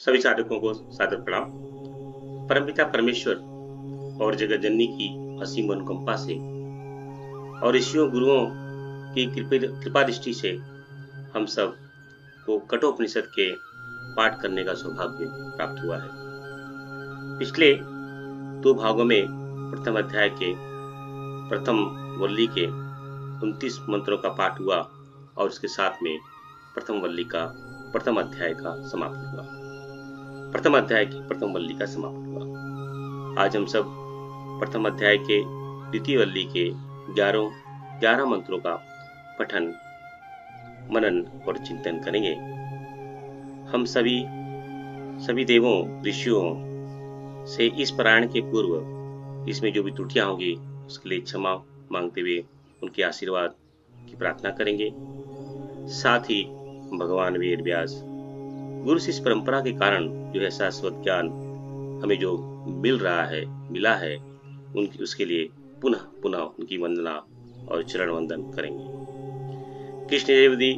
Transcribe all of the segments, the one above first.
सभी साधकों को सादर प्रणाम। परमपिता परमेश्वर और जगत जननी की असीम अनुकंपा से और ऋषियों गुरुओं की कृपा दृष्टि से हम सब को कठोपनिषद के पाठ करने का सौभाग्य प्राप्त हुआ है। पिछले दो भागों में प्रथम अध्याय के प्रथम वल्ली के 29 मंत्रों का पाठ हुआ और उसके साथ में प्रथम वल्ली का प्रथम अध्याय का समापन हुआ। प्रथम अध्याय की प्रथम वल्ली का समापन हुआ। आज हम सब प्रथम अध्याय के द्वितीय वल्ली के 11 मंत्रों का पठन, मनन और चिंतन करेंगे। हम सभी देवों ऋषियों से इस पारायण के पूर्व इसमें जो भी त्रुटियां होंगी उसके लिए क्षमा मांगते हुए उनके आशीर्वाद की प्रार्थना करेंगे। साथ ही भगवान वेद व्यास गुरु शिष्य परंपरा के कारण जो है शाश्वत ज्ञान हमें जो मिला है उसके लिए पुनः उनकी वंदना और चरण वंदन करेंगे। कृष्ण देवदी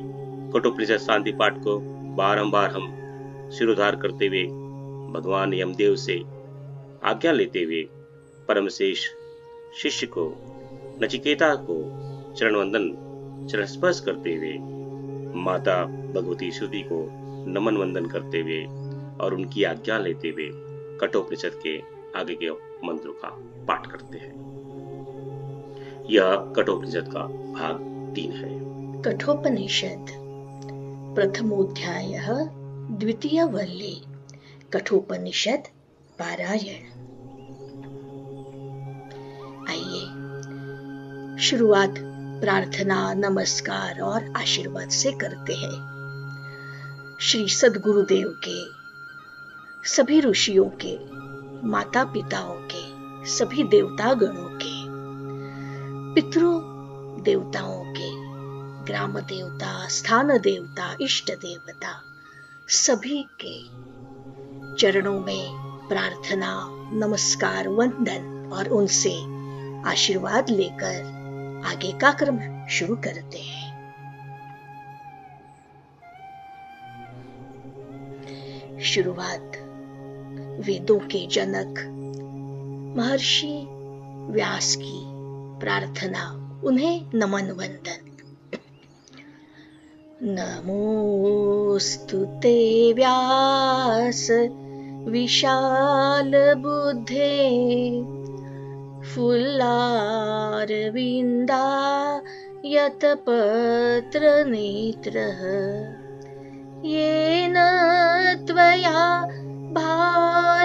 कठोपनिषद शांति पाठ को बारंबार हम सिरोधार करते हुए भगवान यमदेव से आज्ञा लेते हुए परम श्रेष्ठ शिष्य को नचिकेता को चरण स्पर्श करते हुए माता भगवती श्रुति को नमन वंदन करते हुए और उनकी आज्ञा लेते हुए कठोपनिषद के आगे के मंत्रों का पाठ करते हैं। यह कठोपनिषद का भाग 3 है। कठोपनिषद प्रथमोऽध्यायः द्वितीय वल्ली कठोपनिषद पारायण। आइए शुरुआत प्रार्थना, नमस्कार और आशीर्वाद से करते हैं। श्री सद्गुरुदेव के, सभी ऋषियों के, माता पिताओं के, सभी देवता गणों के, पितृ देवताओं के, ग्राम देवता, स्थान देवता, इष्ट देवता, सभी के चरणों में प्रार्थना, नमस्कार, वंदन और उनसे आशीर्वाद लेकर आगे का क्रम शुरू करते हैं। शुरुआत वेदों के जनक महर्षि व्यास की प्रार्थना, उन्हें नमन वंदन। नमोस्तुते व्यास विशाल बुद्धे फुल्लारविन्दा यतपत्र नेत्रः येन त्वया भारततैलपूर्णः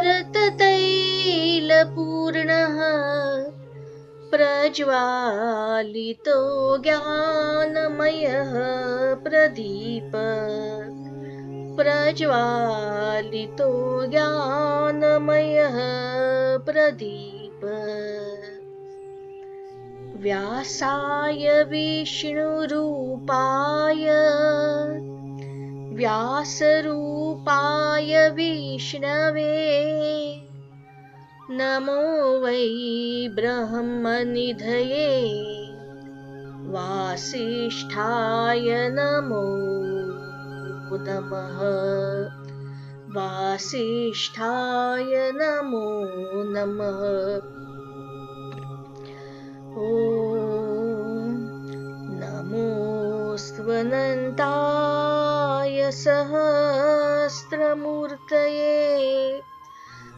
प्रज्वालितो ज्ञानमयः प्रदीप प्रज्वालितो ज्ञानमयः प्रदीप। व्यासाय विष्णुरूपाय व्यासरूपाय विष्णवे नमो वै ब्रह्मनिधये वासिष्ठाय नमो नमः वासिष्ठाय नमो नमः। ॐ नमोऽस्त्वनन्ताय सहस्रमूर्तये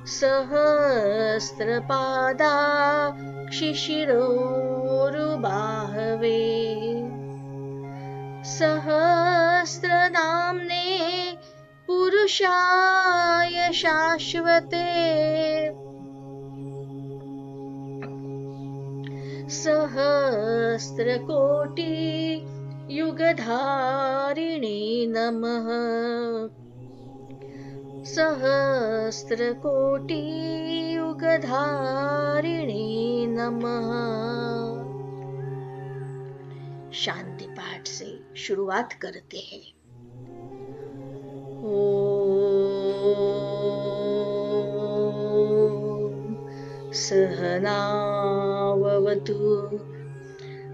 सहस्रपादाक्षिशिरोरुबाहवे सहस्रनाम्ने पुरुषाय शाश्वते सहस्रकोटि युगधारिणे नमः सहस्रकोटि युगधारिणे नमः। शांति पाठ से शुरुआत करते हैं। सहनावतु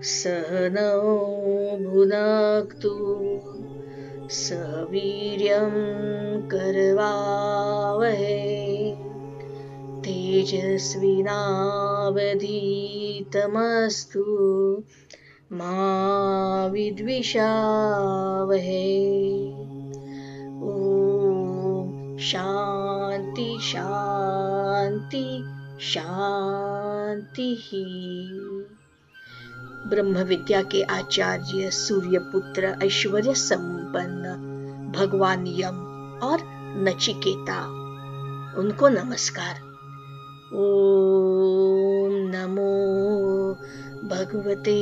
सहनौ भुनक्तु सह वीर्यं करवावहै तेजस्विनावधीतमस्तु मा विद्विषावहै। ओम शांति शांति शांति ही। ब्रह्म विद्या के आचार्य सूर्यपुत्र ऐश्वर्य संपन्न भगवान यम और नचिकेता, उनको नमस्कार। ओम नमो भगवते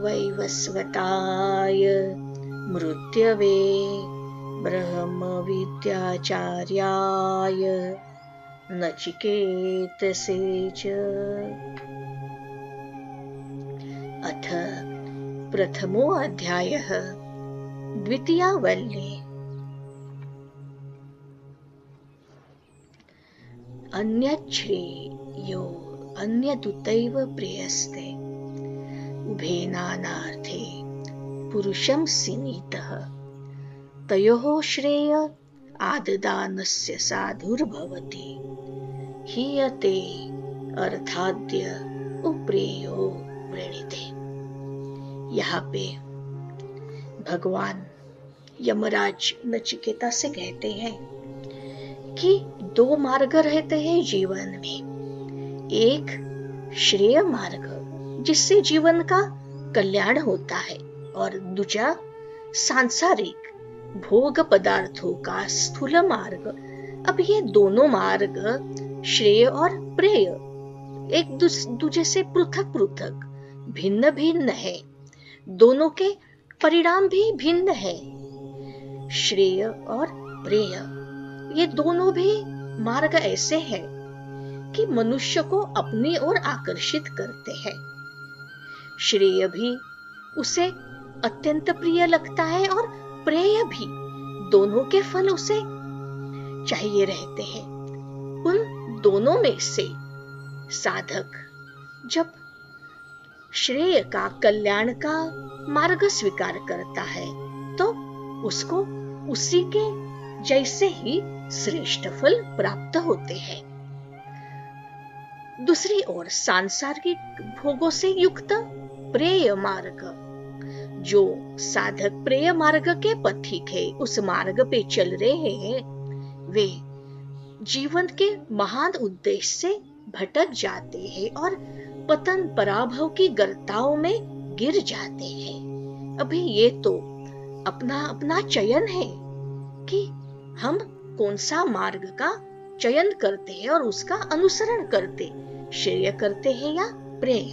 वैवस्वताय मृत्यवे ब्रह्म विद्याचार्याय नचिकेतसे च। अथ प्रथमो अध्यायः द्वितीया वल्ली। अन्यच्छ्रेयो अन्यदुतैव प्रियस्ते उभे नानार्थे पुरुषं सिनीतः तयोः श्रेय आददानस्य साधुर्भवति हीयते अर्थाद्य उप्रेयो वृणीते। यहाँ पे भगवान यमराज नचिकेता से कहते हैं कि दो मार्ग रहते हैं जीवन में। एक श्रेय मार्ग जिससे जीवन का कल्याण होता है, और दूसरा सांसारिक भोग पदार्थों का स्थूल मार्ग। अब ये दोनों मार्ग श्रेय और प्रेय एक दूसरे से पृथक पृथक भिन्न भिन्न है, दोनों के परिणाम भी भिन्न है। श्रेय और प्रेय ये दोनों भी मार्ग ऐसे हैं कि मनुष्य को अपनी ओर आकर्षित करते हैं। श्रेय भी उसे अत्यंत प्रिय लगता है और प्रेय भी, दोनों के फल उसे चाहिए रहते हैं। उन दोनों में से साधक जब श्रेय का, कल्याण का मार्ग स्वीकार करता है तो उसको उसी के जैसे ही श्रेष्ठ फल प्राप्त होते हैं। दूसरी ओर सांसारिक भोगों से युक्त प्रेय मार्ग, जो साधक प्रेय मार्ग के पथिक है, उस मार्ग पे चल रहे हैं, वे जीवन के महान उद्देश्य से भटक जाते हैं और पतन पराभव की गर्ताओं में गिर जाते हैं। अभी ये तो अपना अपना चयन है कि हम कौन सा मार्ग का चयन करते हैं और उसका अनुसरण करते, श्रेय करते हैं या प्रेय।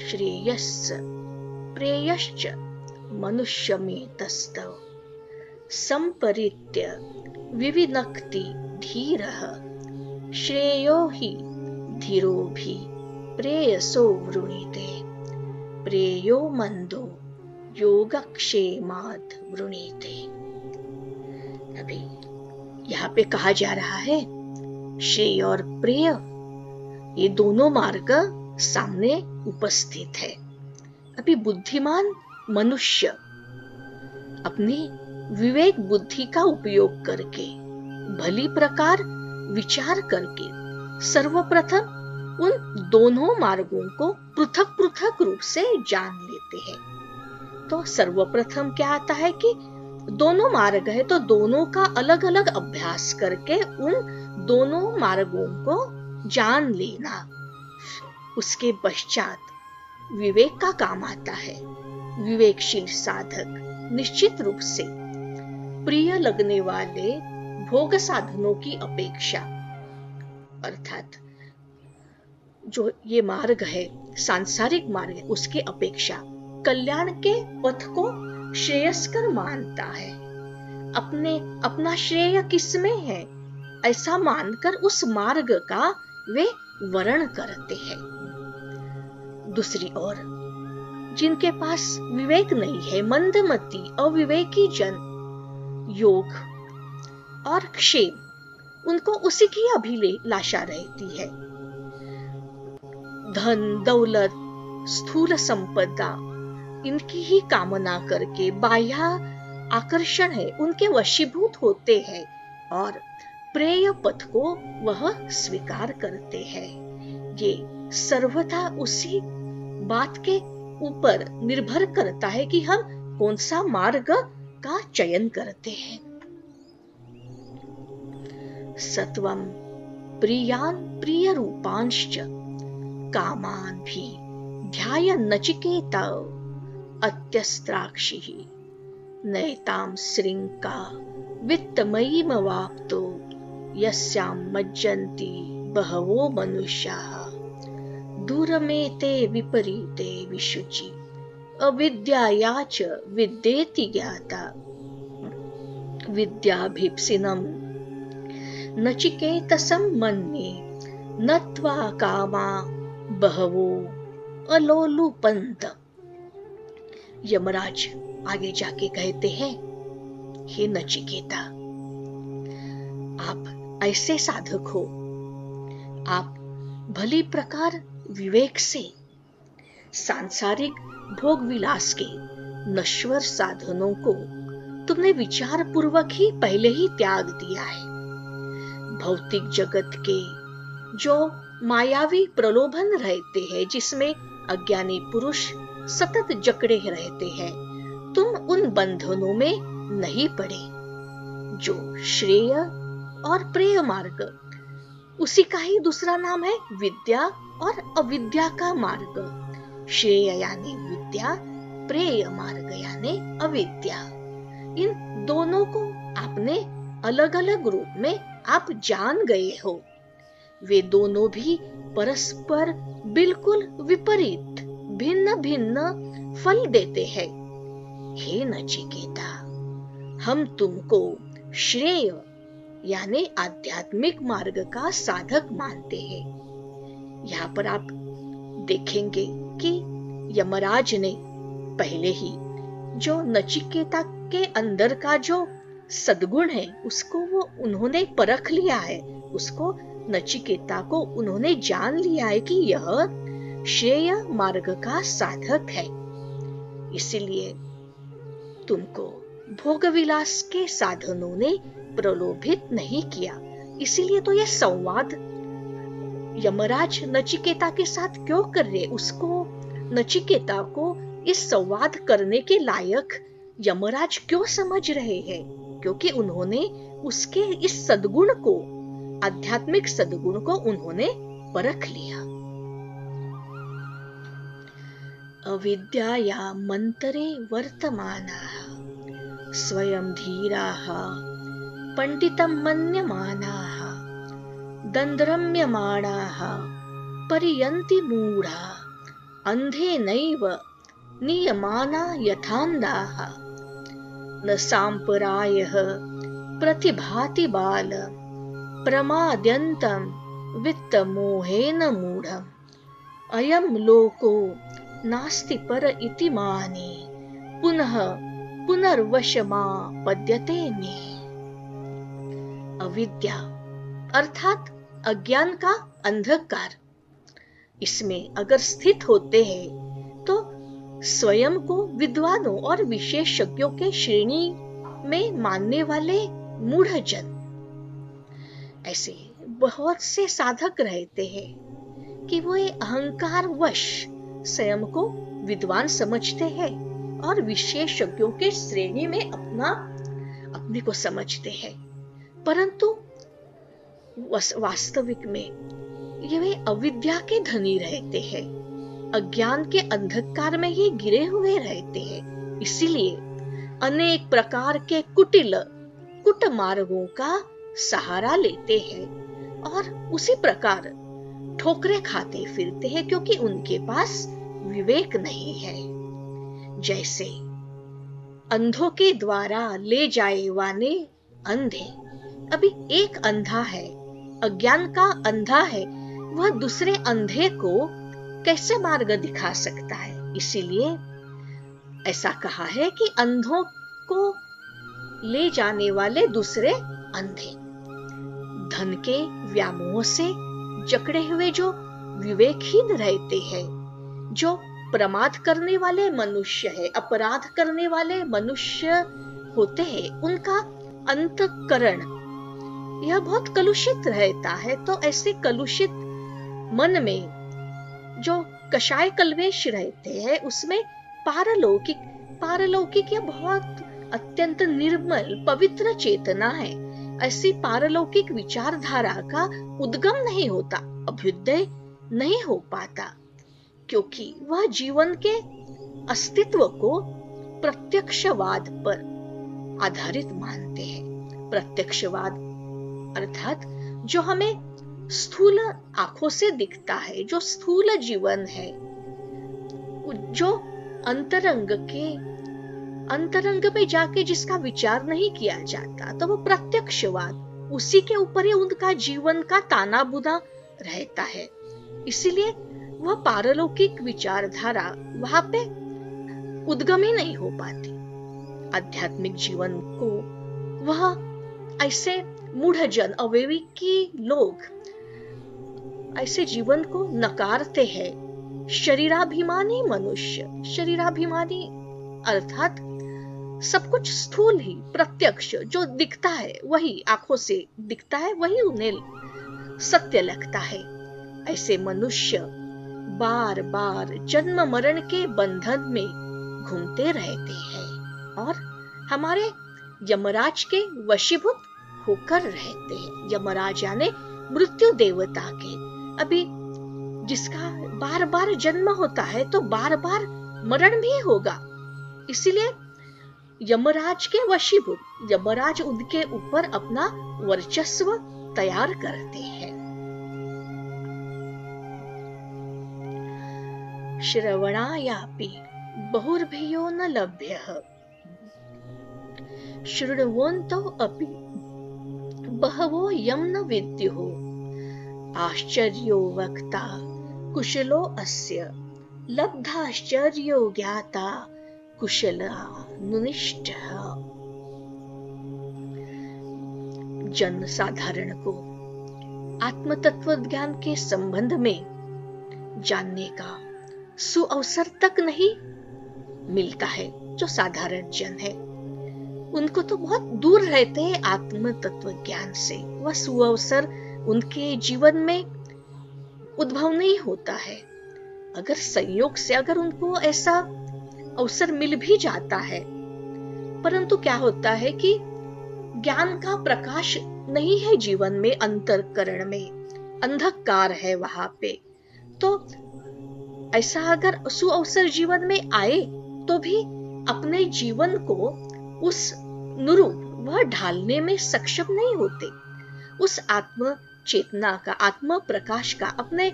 श्रेयस्स प्रेयश्च मनुष्यमेतस्तव संपरित्य विविनक्ति धीरः श्रेयो हि धीरोभि प्रेयसो वृणीते प्रेयो मंदो योगक्षेमात् वृणीते। अभी यहाँ पे कहा जा रहा है श्रेय और प्रेय ये दोनों मार्ग सामने उपस्थित है। अभी बुद्धिमान मनुष्य अपनी विवेक बुद्धि का उपयोग करके, भली प्रकार विचार करके सर्वप्रथम उन दोनों मार्गों को पृथक पृथक रूप से जान लेते हैं। तो सर्वप्रथम क्या आता है कि दोनों मार्ग है तो दोनों का अलग अलग अभ्यास करके उन दोनों मार्गों को जान लेना। उसके पश्चात विवेक का काम आता है। विवेकशील साधक निश्चित रूप से प्रिय लगने वाले भोग साधनों की अपेक्षा, अर्थात जो ये मार्ग है सांसारिक मार्ग है, उसके अपेक्षा कल्याण के पथ को श्रेयस्कर मानता है। अपना श्रेय किसमें है ऐसा मानकर उस मार्ग का वे वर्ण करते हैं। दूसरी ओर जिनके पास विवेक नहीं है, मंदमती अविवेकी जन, योग और क्षेम उनको उसी की अभिलाषा रहती है। धन दौलत स्थूल संपदा इनकी ही कामना करके बाह्य आकर्षण है उनके वशीभूत होते हैं और प्रेय पथ को वह स्वीकार करते हैं। ये सर्वथा उसी बात के ऊपर निर्भर करता है कि हम कौन सा मार्ग का चयन करते हैं। सत्वं प्रियान प्रिय रूपांश्च कामान भी ध्यायन् नचिकेता अत्यस्त्राक्षिः नयतां श्रृंका वित्तमयीमवाप्तो यस्यां मज्जन्ति बहवो मनुष्याः दूरमेते विपरीते विशुचि अविद्याया च विद्येति ज्ञाता विद्याभीप्सिनं नचिकेतसं मन्ये नत्वा कामा बहवो अलोलुपन्त। यमराज आगे जाके कहते हैं, हे नचिकेता, आप ऐसे साधक हो, आप भली प्रकार विवेक से सांसारिक भोग विलास के नश्वर साधनों को तुमने विचार पूर्वक ही पहले ही त्याग दिया है। भौतिक जगत के जो मायावी प्रलोभन रहते हैं, जिसमें अज्ञानी पुरुष सतत जकड़े रहते हैं, तुम उन बंधनों में नहीं पड़े। जो श्रेय और प्रेय मार्ग, उसी का ही दूसरा नाम है विद्या और अविद्या का मार्ग। श्रेय यानी विद्या, प्रेय मार्ग यानी अविद्या। इन दोनों को आपने अलग अलग रूप में आप जान गए हो। वे दोनों भी परस्पर बिल्कुल विपरीत भिन्न भिन्न फल देते हैं। हे नचिकेता, हम तुमको श्रेय यानी आध्यात्मिक मार्ग का साधक मानते हैं। यहाँ पर आप देखेंगे कि यमराज ने पहले ही जो नचिकेता के अंदर का जो सद्गुण है उसको वो उन्होंने परख लिया है, उसको नचिकेता को उन्होंने जान लिया है कि यह श्रेय मार्ग का साधक है। इसीलिए तुमको भोग विलास के साधनों ने प्रलोभित नहीं किया। इसीलिए तो यह संवाद यमराज नचिकेता के साथ क्यों कर रहे, उसको नचिकेता को इस संवाद करने के लायक यमराज क्यों समझ रहे हैं? क्योंकि उन्होंने उसके इस सद्गुण को, आध्यात्मिक सद्गुण को उन्होंने परख लिया। अविद्याया मंतरे वर्तमानाः स्वयं धीराः पंडितं मन्यमानाः दंद्रम्यमाणाः परियन्ति मूढा अंधेनैव नियमाना यथान्धाः न सांपरायः प्रतिभाति बाल प्रमाद्यन्तं वित्तमोहेन मूढम् अयं लोको नास्ति पर इति माने पुनः पुनर्वशमापद्यते मे। अविद्या अर्थात अज्ञान का अंधकार, इसमें अगर स्थित होते हैं तो स्वयं को विद्वानों और विशेषज्ञों के श्रेणी में मानने वाले मूढ़जन, ऐसे बहुत से साधक रहते हैं कि वो अहंकार वश स्वयं को विद्वान समझते हैं और विशेषज्ञों के श्रेणी में अपने को समझते हैं, परंतु वास्तविक में ये वे अविद्या के धनी रहते हैं, अज्ञान के अंधकार में ये गिरे हुए रहते हैं। इसीलिए अनेक प्रकार के कुट मार्गों का सहारा लेते हैं और उसी प्रकार ठोकरें खाते फिरते हैं, क्योंकि उनके पास विवेक नहीं है। जैसे अंधों के द्वारा ले जाए वाले अंधे, अभी एक अंधा है, अज्ञान का अंधा है, वह दूसरे अंधे को कैसे मार्ग दिखा सकता है? इसीलिए ऐसा कहा है कि अंधों को ले जाने वाले दूसरे अंधे, धन के व्यामोह से जकड़े हुए जो विवेकहीन रहते हैं, जो प्रमाद करने वाले मनुष्य है, अपराध करने वाले मनुष्य होते हैं, उनका अंतःकरण यह बहुत कलुषित रहता है। तो ऐसे कलुषित मन में जो कषाय कल्वेश रहते हैं, उसमें पारलौकिक यह बहुत अत्यंत निर्मल पवित्र चेतना है। ऐसी पारलौकिक विचारधारा का उद्गम नहीं होता, अभ्युदय नहीं हो पाता, क्योंकि वह जीवन के अस्तित्व को प्रत्यक्षवाद पर आधारित मानते हैं। प्रत्यक्षवाद अर्थात जो हमें स्थूल आंखों से दिखता है, जो स्थूल जीवन है, जो अंतरंग में जाके जिसका विचार नहीं किया जाता, तो वो प्रत्यक्षवाद, उसी के ऊपर ही उनका जीवन का ताना बुना रहता है। इसीलिए वह पारलौकिक विचारधारा वहां पे उद्गम ही नहीं हो पाती। आध्यात्मिक जीवन को वह ऐसे मूढ़जन, अविवेकी लोग ऐसे जीवन को नकारते हैं। शरीराभिमानी मनुष्य, शरीराभिमानी अर्थात सब कुछ स्थूल ही, प्रत्यक्ष जो दिखता है, वही आंखों से दिखता है, वही उन्हें सत्य लगता है। ऐसे मनुष्य बार बार जन्म मरण के बंधन में घूमते रहते हैं और हमारे यमराज के वशीभूत होकर रहते हैं। यमराज यानी मृत्यु देवता के। अभी जिसका बार बार जन्म होता है तो बार बार मरण भी होगा, इसीलिए यमराज के वशीभूत, यमराज उनके ऊपर अपना वर्चस्व तैयार करते हैं। श्रवणायापि बहुर्भियो न लभ्यः, शृण्वन्तो अपि बहवो यं न विद्युः, आश्चर्यो वक्ता कुशलो अस्य, लब्धाश्चर्यो ज्ञाता कुशलानुनिष्ठः। जन साधारण को आत्म तत्व ज्ञान के संबंध में जानने का सुअवसर तक नहीं मिलता है। जो साधारण जन है उनको तो बहुत दूर रहते हैं आत्म तत्व ज्ञान से। वह सुअवसर उनके जीवन में उद्भव नहीं होता है। अगर संयोग से अगर उनको ऐसा अवसर मिल भी जाता है, परंतु क्या होता है कि ज्ञान का प्रकाश नहीं है जीवन में, अंतःकरण में अंधकार है वहां पे। तो ऐसा अगर सुअवसर जीवन में आए तो भी अपने जीवन को उस अनुरूप वह ढालने में सक्षम नहीं होते। उस आत्म चेतना का, आत्म प्रकाश का अपने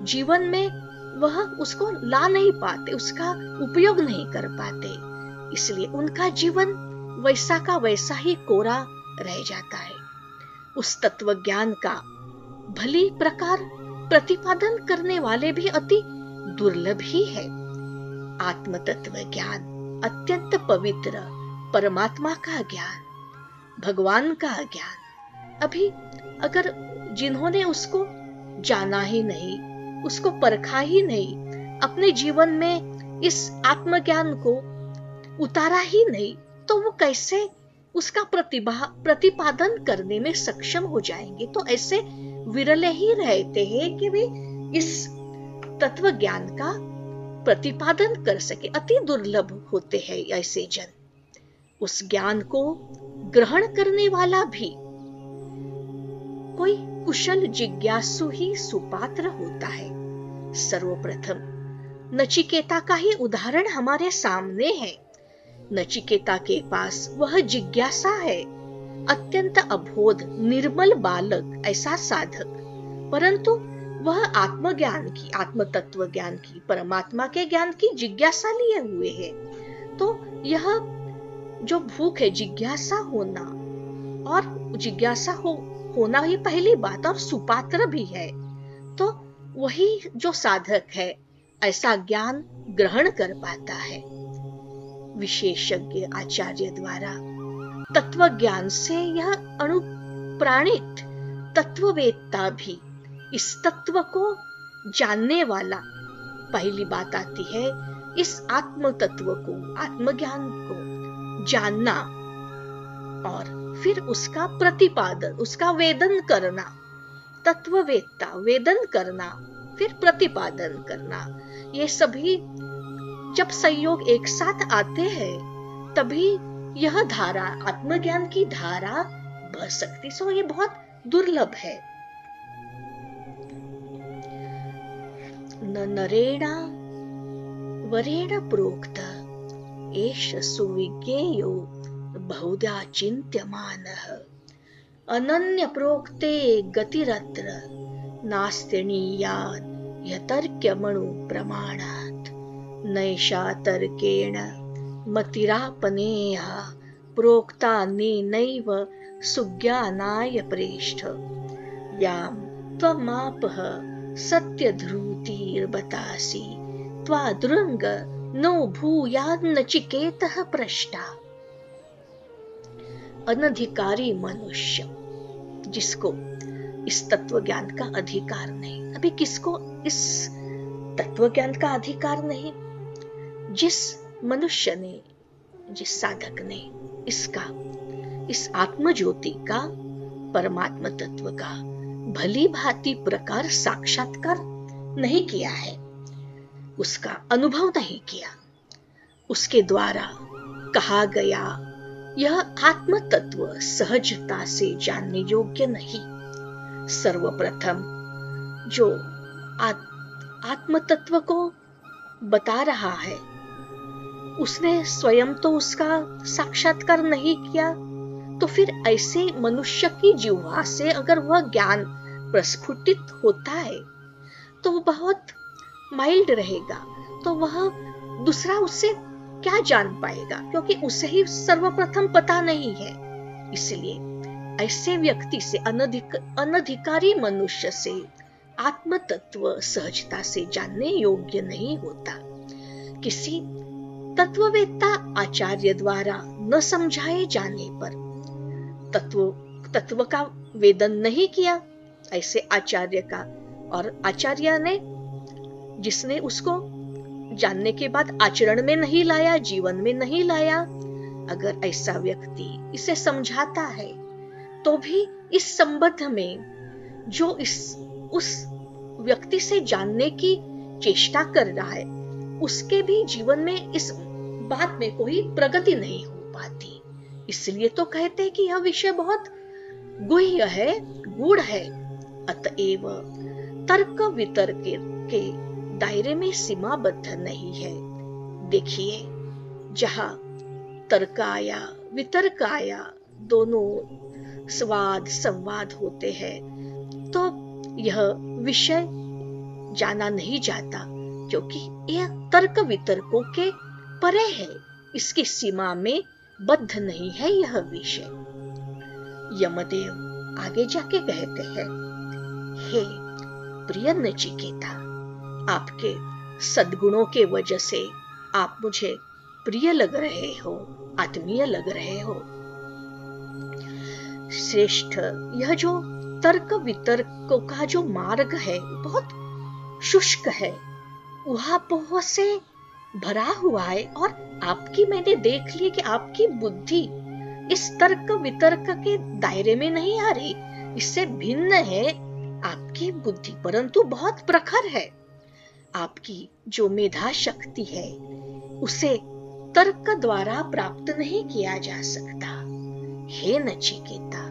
जीवन में वह उसको ला नहीं पाते, उसका उपयोग नहीं कर पाते। इसलिए उनका जीवन वैसा का वैसा ही कोरा रह जाता है। उस तत्व ज्ञान का भली प्रकार प्रतिपादन करने वाले भी अति दुर्लभ ही है। आत्म तत्व ज्ञान अत्यंत पवित्र, परमात्मा का ज्ञान, भगवान का ज्ञान। अभी अगर जिन्होंने उसको जाना ही नहीं, उसको परखा ही नहीं, अपने जीवन में इस आत्मज्ञान को उतारा ही नहीं, तो वो कैसे उसका प्रतिपादन करने में सक्षम हो जाएंगे। तो ऐसे विरले ही रहते हैं कि वे इस तत्व ज्ञान का प्रतिपादन कर सके। अति दुर्लभ होते हैं ऐसे जन। उस ज्ञान को ग्रहण करने वाला भी कोई कुशल जिज्ञासु ही सुपात्र होता है। सर्वप्रथम नचिकेता का ही उदाहरण हमारे सामने है। नचिकेता के पास वह जिज्ञासा है, अत्यंत अबोध निर्मल बालक, ऐसा साधक, परंतु वह आत्मज्ञान की, आत्म तत्व ज्ञान की, परमात्मा के ज्ञान की जिज्ञासा लिए हुए है। तो यह जो भूख है, जिज्ञासा होना, और जिज्ञासा होना ही पहली बात, और सुपात्र भी है। तो वही जो साधक है ऐसा ज्ञान ग्रहण कर पाता है। विशेषज्ञ आचार्य द्वारा तत्व ज्ञान से यह अनुप्राणित तत्ववेत्ता भी इस तत्व को जानने वाला, पहली बात आती है इस आत्म तत्व को, आत्मज्ञान को जानना, और फिर उसका प्रतिपादन, उसका वेदन करना, तत्ववेत्ता वेदन करना, फिर प्रतिपादन करना, ये सभी जब संयोग एक साथ आते हैं तभी यह धारा, आत्मज्ञान की धारा बह सकती। सो ये बहुत दुर्लभ है। न नरेणा वरेण प्रोक्त एष सुविज्ञेयो बहुधा चिन्त्यमानः अनन्य प्रोक्ते गतिरत्र नास्त्यणीयात् यतर्क्यमणु प्रमाणात् नैषा तर्केण मतिरापनेया प्रोक्ता नैव सुज्ञानाय प्रेष्ठ यां त्वमापः सत्यध्रुतिर्बतासि त्वादृङ्ग नो भूयान्नचिकेतः पृष्टा। अनधिकारी मनुष्य, जिसको इस तत्व ज्ञान का अधिकार नहीं। अभी किसको इस तत्व ज्ञान का अधिकार नहीं? जिस मनुष्य ने, जिस साधक ने इस आत्म ज्योति का, परमात्मा तत्व का भली भांति प्रकार साक्षात्कार नहीं किया है, उसका अनुभव नहीं किया, उसके द्वारा कहा गया यह आत्म तत्व सहजता से जानने योग्य नहीं। सर्वप्रथम जो आत्म तत्व को बता रहा है, उसने स्वयं तो उसका साक्षात्कार नहीं किया, तो फिर ऐसे मनुष्य की जिह्वा से अगर वह ज्ञान प्रस्फुटित होता है तो वह बहुत माइल्ड रहेगा, तो वह दूसरा उससे क्या जान पाएगा, क्योंकि उसे ही सर्वप्रथम पता नहीं है। इसलिए ऐसे व्यक्ति से, अनधिकारी मनुष्य से आत्म तत्व सहजता से जानने योग्य नहीं होता। किसी तत्ववेत्ता आचार्य द्वारा न समझाए जाने पर तत्व का वेदन नहीं किया ऐसे आचार्य का, और आचार्य ने जिसने उसको जानने के बाद आचरण में नहीं लाया, जीवन में नहीं लाया, अगर ऐसा व्यक्ति इसे समझाता है तो भी इस संबंध में जो उस व्यक्ति से जानने की चेष्टा कर रहा है, उसके भी जीवन में इस बात में कोई प्रगति नहीं हो पाती। इसलिए तो कहते हैं कि यह विषय बहुत गुह्य है, गूढ़ है। अतएव तर्क वितर्क के दायरे में सीमाबद्ध नहीं है। देखिए, जहां तर्क आया, वितर्क आया, दोनों स्वाद संवाद होते हैं, तो यह विषय जाना नहीं जाता, क्योंकि यह तर्क वितर्कों के परे है, इसकी सीमा में बद्ध नहीं है यह विषय। यमदेव आगे जाके कहते हैं, हे प्रिय नचिकेता, आपके सद्गुणों के वजह से आप मुझे प्रिय लग रहे हो, आत्मीय लग रहे हो। श्रेष्ठ, यह जो तर्क वितर्क का जो मार्ग है बहुत शुष्क है, उहापोह से भरा हुआ है, और आपकी मैंने देख ली कि आपकी बुद्धि इस तर्क वितर्क के दायरे में नहीं आ रही, इससे भिन्न है आपकी बुद्धि, परंतु बहुत प्रखर है। आपकी जो मेधा शक्ति है उसे तर्क द्वारा प्राप्त नहीं किया जा सकता। हे नचिकेता,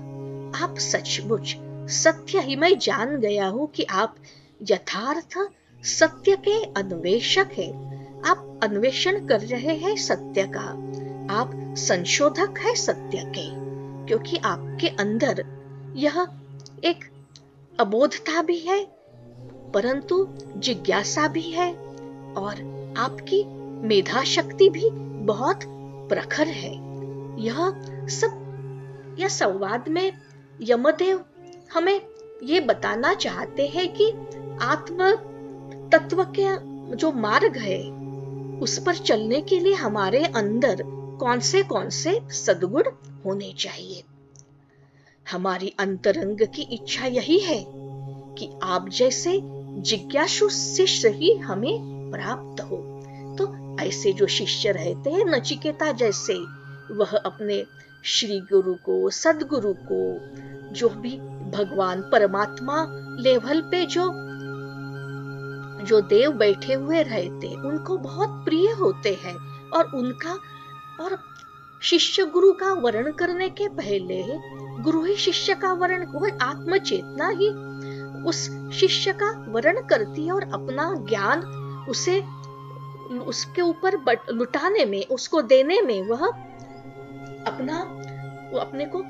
आप सचमुच सत्य ही मैं जान गया हूं कि आप यथार्थ सत्य के अन्वेषक हैं। आप अन्वेषण कर रहे हैं सत्य का, आप संशोधक है सत्य के, क्योंकि आपके अंदर यह एक अबोधता भी है, परंतु जिज्ञासा भी है, और आपकी मेधा शक्ति भी बहुत प्रखर है। यह संवाद में यमदेव हमें ये बताना चाहते हैं कि आत्म तत्व के जो मार्ग है उस पर चलने के लिए हमारे अंदर कौन से सद्गुण होने चाहिए। हमारी अंतरंग की इच्छा यही है कि आप जैसे जिज्ञासु शिष्य ही हमें प्राप्त हो। तो ऐसे जो शिष्य रहते हैं नचिकेता जैसे, वह अपने श्री गुरु को, सदगुरु को, जो भी भगवान परमात्मा लेवल पे जो देव बैठे हुए रहते, उनको बहुत प्रिय होते हैं। और शिष्य गुरु का वर्ण करने के पहले गुरु ही शिष्य का वर्ण, वह आत्म चेतना ही उस शिष्य का वर्ण करती है और अपना ज्ञान उसके ऊपर लुटाने में, उसको देने में वह अपने को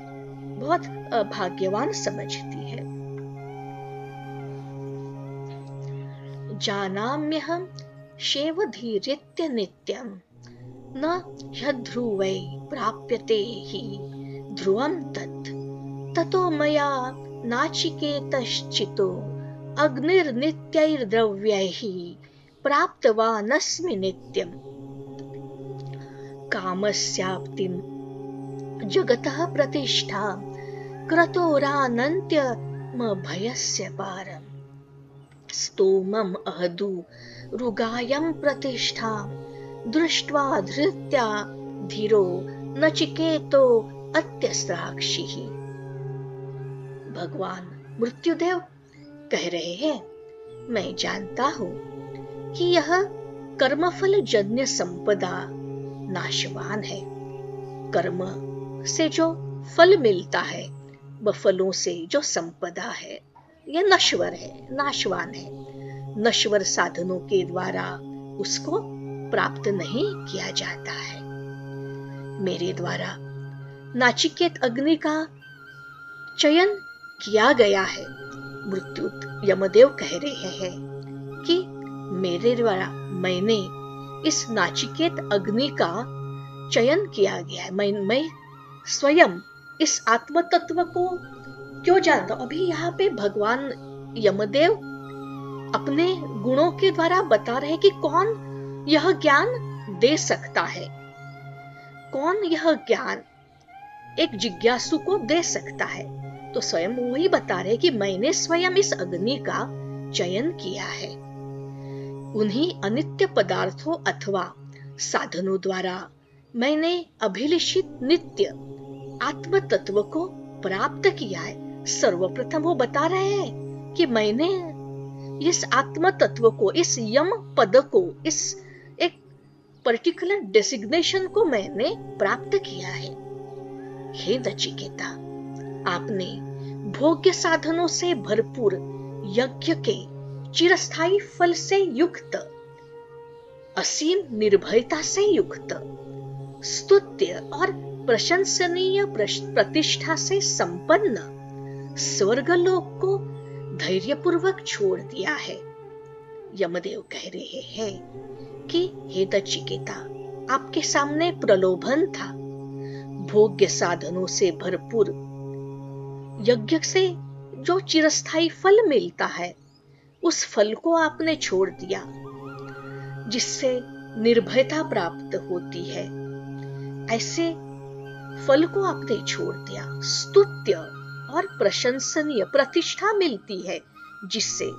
बहुत भाग्यवान समझती है। जानाम्यहं शेवधीरित्य नित्यं न ह्यध्रुवै प्राप्यते हि ध्रुवं ततो मया नाचिकेतश्चितो अग्निर्नित्यैर्द्रव्यैः प्राप्तवानस्मि नित्यम्। कामस्याप्तिं जगतः प्रतिष्ठां क्रतोरानन्त्यमभयस्य पारम्। स्तोमम् अहदु रुगायं प्रतिष्ठां दृष्ट्वा धृत्या धीरो नचिकेतो अत्यस्राक्षिः। भगवान मृत्युदेव कह रहे हैं, मैं जानता हूं कि यह कर्मफल जन्य संपदा नाशवान है। कर्म से जो फल मिलता है, वह फलों से जो संपदा है, यह नश्वर है, नाशवान है। नश्वर साधनों के द्वारा उसको प्राप्त नहीं किया जाता है। मेरे द्वारा नाचिकेत अग्नि का चयन किया गया है। मृत्यु यमदेव कह रहे हैं कि मेरे द्वारा मैंने इस नाचिकेत अग्नि का चयन किया गया है। मैं स्वयं इस आत्म तत्व को क्यों जानता हूं? अभी यहाँ पे भगवान यमदेव अपने गुणों के द्वारा बता रहे कि कौन यह ज्ञान दे सकता है, कौन यह ज्ञान एक जिज्ञासु को दे सकता है। तो स्वयं वही बता रहे कि मैंने स्वयं इस अग्नि का चयन किया है। उन्हीं अनित्य पदार्थों अथवा साधनों द्वारा मैंने अभिलषित नित्य आत्म तत्व को प्राप्त किया है। सर्वप्रथम वो बता रहे हैं कि मैंने इस आत्म तत्व को, इस यम पद को, इस एक पर्टिकुलर डेसिग्नेशन को मैंने प्राप्त किया है। हे नचिकेता, आपने भोग्य साधनों से भरपूर यज्ञ के चिरस्थायी फल से युक्त, असीम निर्भयता से युक्त, स्तुत्य और प्रशंसनीय प्रतिष्ठा से संपन्न स्वर्गलोक को धैर्यपूर्वक छोड़ दिया है। यमदेव कह रहे हैं कि हे नचिकेता, आपके सामने प्रलोभन था। भोग्य साधनों से भरपूर यज्ञ से जो चिरस्थायी फल मिलता है, उस फल को आपने छोड़ दिया, जिससे निर्भयता प्राप्त होती है। ऐसे फल को आपने छोड़ दिया। स्तुत्य और प्रशंसनीय प्रतिष्ठा मिलती है, जिससे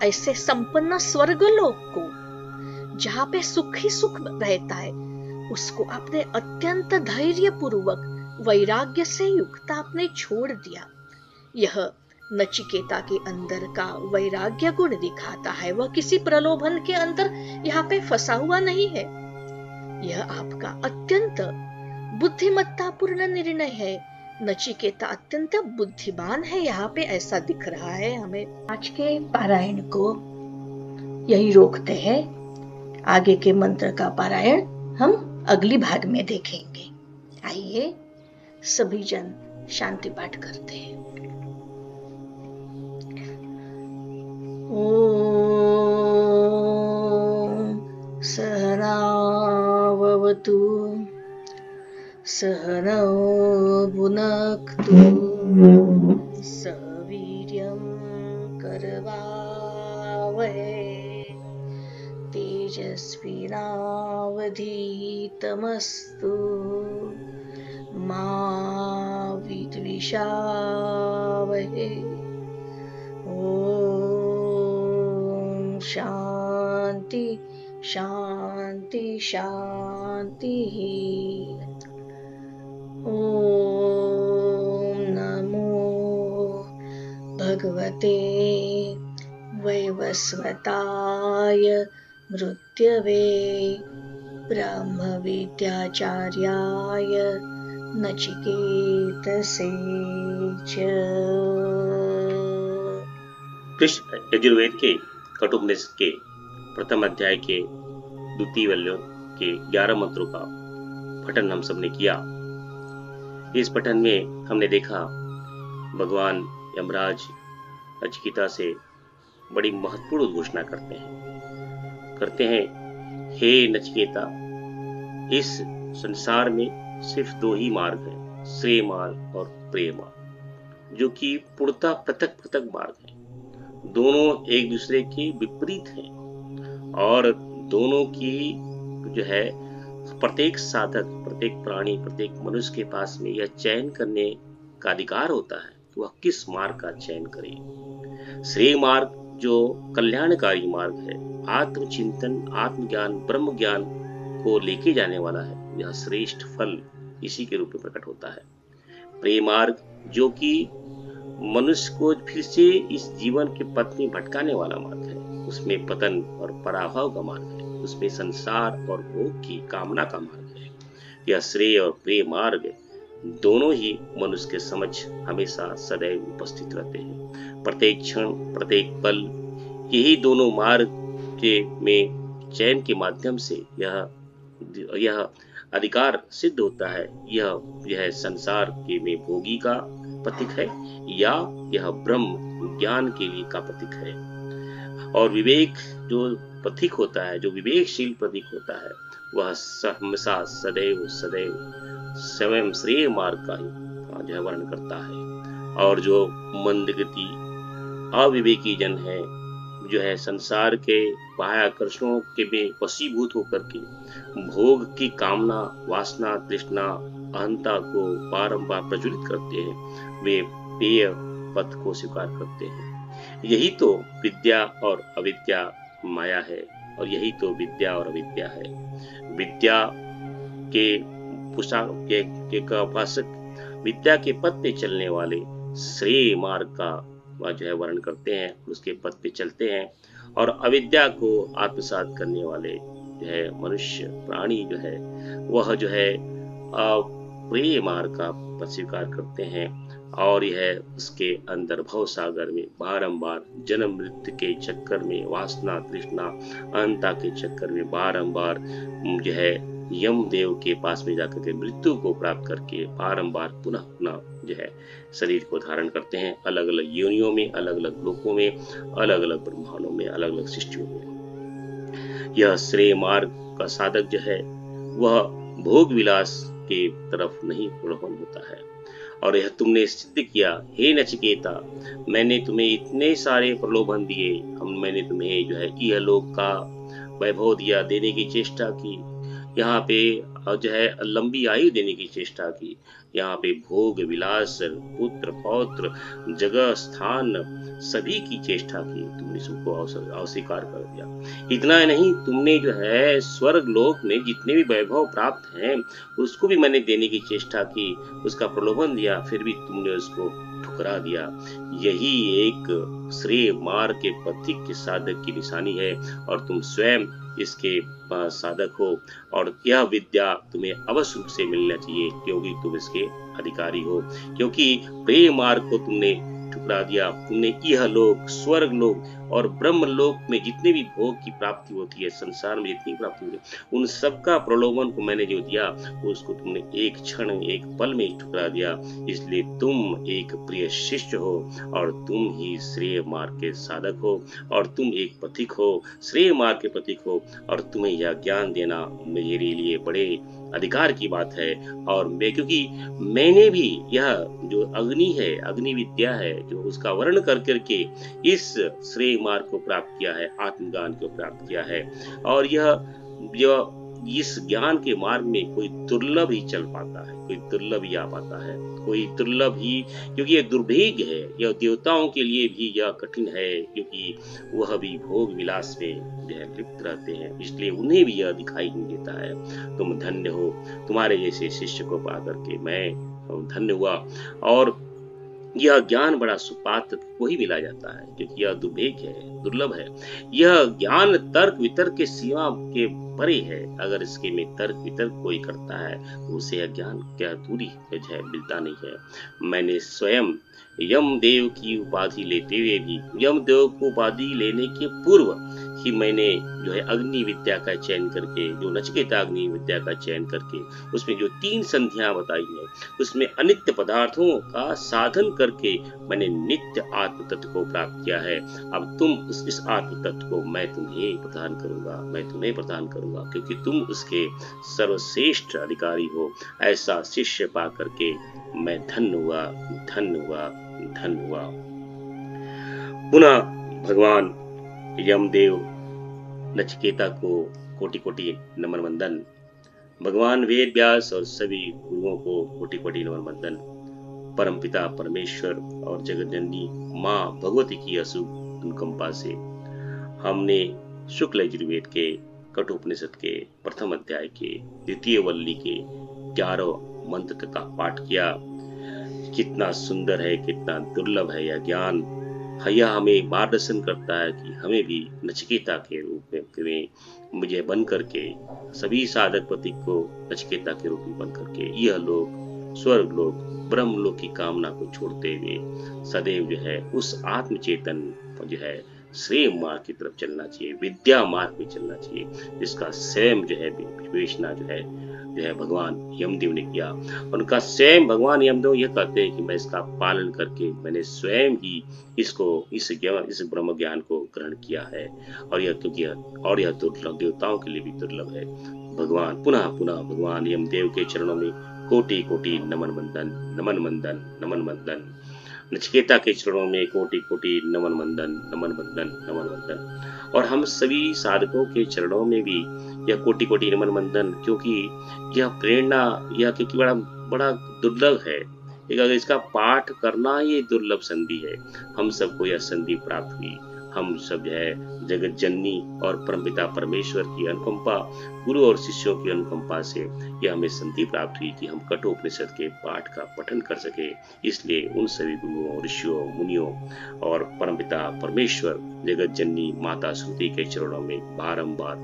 ऐसे संपन्न स्वर्गलोक को, जहां पे सुख ही सुख रहता है, उसको आपने अत्यंत धैर्य पूर्वक वैराग्य से युक्त आपने छोड़ दिया। यह नचिकेता के अंदर का वैराग्य गुण दिखाता है। वह किसी प्रलोभन के अंदर यहाँ पे फंसा हुआ नहीं है। यह आपका अत्यंत बुद्धिमत्तापूर्ण निर्णय है। नचिकेता अत्यंत बुद्धिमान है, यहाँ पे ऐसा दिख रहा है हमें। आज के पारायण को यही रोकते हैं। आगे के मंत्र का पारायण हम अगली भाग में देखेंगे। आइए सभी जन शांति पाठ करते हैं। ओम सहनावतु सहनौ भुनक्तु सवीर्यं करवावहै तेजस्विनावधीतमस्तु मा विद्विषावहै। ओम शांति शांति शांति। ओम नमो भगवते वैवस्वताय मृत्यवे ब्रह्मविद्याचार्याय नचिकेतसे च। कृष्ण यजुर्वेद के कठोपनिषद के प्रथम अध्याय के द्वितीय वल्यों के 11 मंत्रों का पठन हम सबने किया। इस पठन में हमने देखा भगवान यमराज नचिकेता से बड़ी महत्वपूर्ण उद्घोषणा करते हैं, हे नचिकेता, इस संसार में सिर्फ 2 ही मार्ग हैं, श्रेय मार्ग और प्रेय मार्ग, जो कि पूर्णतः पृथक पृथक मार्ग हैं। दोनों एक दूसरे के विपरीत हैं और दोनों की जो है प्रत्येक साधक, प्रत्येक प्राणी, प्रत्येक मनुष्य के पास में यह चयन करने का अधिकार होता है कि वह किस मार्ग का चयन करे। श्रेय मार्ग जो कल्याणकारी मार्ग है, आत्मचिंतन, आत्मज्ञान, ब्रह्म ज्ञान को लेके जाने वाला है, यह श्रेष्ठ फल इसी के रूप में प्रकट होता है। प्रेय मार्ग जो कि मनुष्य को फिर से इस जीवन के पथ में भटकाने वाला मार्ग है, उसमें पतन और पराभव का मार्ग है, उसमें संसार और भोग की कामना का मार्ग है। यह श्रेय और प्रेय मार्ग दोनों ही मनुष्य के समक्ष हमेशा सदैव उपस्थित रहते हैं। प्रत्येक क्षण, प्रत्येक पल यही दोनों मार्ग के में चयन के माध्यम से यह अधिकार सिद्ध होता है। यह संसार के में भोगी का प्रतीक है या यह ब्रह्म ज्ञान के लिए का प्रतीक है। और विवेक जो प्रतीक होता है, जो विवेकशील प्रतीक होता है, वह हमेशा सदैव स्वयं श्रेय मार्ग का ही जो है वर्णन करता है। और जो मंदगति अविवेकी जन है, जो है संसार के बाह्य आकर्षणों के में वशीभूत होकर के भोग की कामना, वासना, तृष्णा, अहंता को बारंबार प्रज्वलित करते हैं, वे पेय पथ को स्वीकार करते हैं। यही तो विद्या और अविद्या माया है, और यही तो विद्या और अविद्या है। विद्या के उपासक विद्या के पथ पे चलने वाले श्रेय मार्ग का जो है वर्णन करते हैं, उसके पथ पे चलते हैं। और अविद्या को आत्मसात करने वाले जो है मनुष्य प्राणी जो है, वह जो है प्रेय मार्ग का पथ स्वीकार करते हैं। और यह उसके अंदर भव सागर में बारंबार जन्म मृत्यु के चक्कर में, वासना, तृष्णा, अहंता के चक्कर में बारंबार जो है यमदेव के पास में जाकर के मृत्यु को प्राप्त करके बारंबार पुनः जो है शरीर को धारण करते हैं, अलग अलग योनियों में, अलग अलग लोकों में, अलग अलग ब्रह्मांडों में, अलग अलग सृष्टियों में। यह श्रेय मार्ग का साधक जो है वह भोग विलास के तरफ नहीं प्रलोभन होता है। और यह तुमने सिद्ध किया, हे नचिकेता, मैंने तुम्हें इतने सारे प्रलोभन दिए, मैंने तुम्हें जो है इहलोक का वैभव दिया, देने की चेष्टा की, यहाँ पे जो है लंबी आयु देने की चेष्टा की, यहाँ पे भोग विलास, पुत्र पौत्र, जगह स्थान सभी की चेष्टा की, तुमने सबको अस्वीकार कर दिया। इतना नहीं, तुमने जो है स्वर्ग लोक में जितने भी वैभव प्राप्त हैं उसको भी मैंने देने की चेष्टा की, उसका प्रलोभन दिया, फिर भी तुमने उसको ठुकरा दिया। यही एक श्रेय मार्ग के पथिक के साधक की निशानी है, और तुम स्वयं इसके साधक हो। और यह विद्या तुम्हें अवश्य रूप से मिलना चाहिए, क्योंकि तुम इसके अधिकारी हो। क्योंकि प्रेय मार्ग को तुमने ठुकरा दिया, तुमने यह लोक, स्वर्ग लोक और ब्रह्म लोक में जितने भी भोग की प्राप्ति होती है, संसार में जितनी प्राप्ति होती है, उन सबका प्रलोभन को मैंने जो दिया, उसको तुमने एक क्षण, एक पल में ठुकरा दिया। इसलिए तुम एक प्रिय शिष्य हो, और तुम ही श्रेय मार्ग के साधक हो, और तुम एक पथिक हो, श्रेय मार्ग के पथिक हो, और तुम्हें यह ज्ञान देना मेरे लिए बड़े अधिकार की बात है। और क्योंकि मैंने भी यह जो अग्नि है, अग्नि विद्या है, जो उसका वर्णन कर करके इस श्रेय मार्ग को प्राप्त किया है, आत्मज्ञान को प्राप्त किया है। और यह इस ज्ञान के मार्ग में कोई दुर्लभ ही चल पाता है, कोई दुर्लभ ही आ पाता है, कोई दुर्लभ ही, क्योंकि यह दुर्भेद्य है। यह देवताओं के लिए भी यह कठिन है, क्योंकि वह भी भोग विलास में जो है लिप्त रहते हैं, इसलिए उन्हें भी यह दिखाई नहीं देता है। तुम धन्य हो, तुम्हारे जैसे शिष्य को पा करके मैं धन्य हुआ। और यह ज्ञान बड़ा सुपात्र को ही मिला जाता है, क्योंकि यह दुर्भेद्य है, दुर्लभ है। यह ज्ञान तर्क वितर्क के सीमा के परे है। अगर इसके में तर्क वितर्क कोई करता है तो उसे यह ज्ञान क्या दूरी है, मिलता नहीं है। मैंने स्वयं यमदेव की उपाधि लेते हुए भी, यमदेव को उपाधि लेने के पूर्व ही मैंने जो है अग्नि विद्या का चयन करके, जो नचिकेता अग्नि विद्या का चयन करके, उसमें जो 3 संध्या बताई है, उसमें अनित्य पदार्थों का साधन करके मैंने नित्य आत्म तत्व को प्राप्त किया है। अब तुम इस आत्म तत्व को मैं तुम्हें प्रदान करूंगा, मैं तुम्हें प्रदान करूंगा, क्योंकि तुम उसके सर्वश्रेष्ठ अधिकारी हो। ऐसा शिष्य पा करके मैं धन्य हुआ, धन्य हुआ, धन्य हुआ। पुनः भगवान यमदेव नचिकेता को कोटि कोटि नमन वंदन। भगवान वेद व्यास और सभी गुरुओं को कोटि कोटि नमन वंदन। परमपिता परमेश्वर और जगत जननी माँ भगवती की अशुभ अनुकंपा से हमने शुक्ल यजुर्वेद के कठोपनिषद के प्रथम अध्याय के द्वितीय वल्ली के 11 मंत्र का पाठ किया। कितना सुंदर है, कितना दुर्लभ है यह ज्ञान। यह हमें मार्गदर्शन करता है कि हमें भी नचिकेता के रूप में मुझे बन करके, सभी साधक पति को नचिकेता के रूप में बन करके यह लोग स्वर्ग लोक ब्रह्म लोक की कामना को छोड़ते हुए सदैव जो है उस आत्म चेतन जो है श्रेय मार्ग की तरफ चलना चाहिए, विद्या मार्ग में चलना चाहिए, जिसका स्वयं जो है विवेचना जो है भगवान यमदेव ने किया। उनका स्वयं भगवान यमदेव यह कहते हैं कि मैं इसका पालन करके मैंने स्वयं ही इसको इस ब्रह्म ज्ञान को ग्रहण किया है। और यह क्योंकि यह दुर्लभ, देवताओं के लिए भी दुर्लभ है। भगवान पुनः पुनः भगवान यमदेव के चरणों में कोटि कोटि नमन वंदन, नमन वंदन, नमन वंदन। नचिकेता के चरणों में कोटि कोटि नमन वंदन, नमन वंदन, नमन वंदन। और हम सभी साधकों के चरणों में भी यह कोटि कोटि नमन वंदन, क्योंकि यह प्रेरणा, यह क्योंकि बड़ा दुर्लभ है। अगर इसका पाठ करना ये दुर्लभ संधि है। हम सबको यह संधि प्राप्त हुई। हम सब जो है जगत जननी और परमपिता परमेश्वर की अनुकंपा, गुरु और शिष्यों की अनुकंपा से यह हमें संधि प्राप्त हुई कि हम कठोपनिषद के पाठ का पठन कर सके। इसलिए उन सभी गुरुओं, ऋषियों, मुनियों और परमपिता परमेश्वर जगत जननी माता श्रुति के चरणों में बारंबार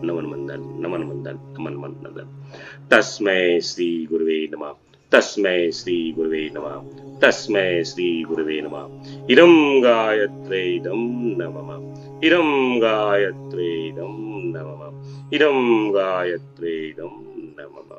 नमन वंदन, नमन वंदन, नमन वंदन। तस्मै श्री गुरुवे नमः, तस्मै श्री गुरुवे नमः, तस्मै श्री गुरुवे नमः। इदं गायत्रीदं नमः, इदं गायत्रीदं नमः, इदं गायत्रीदं नमः।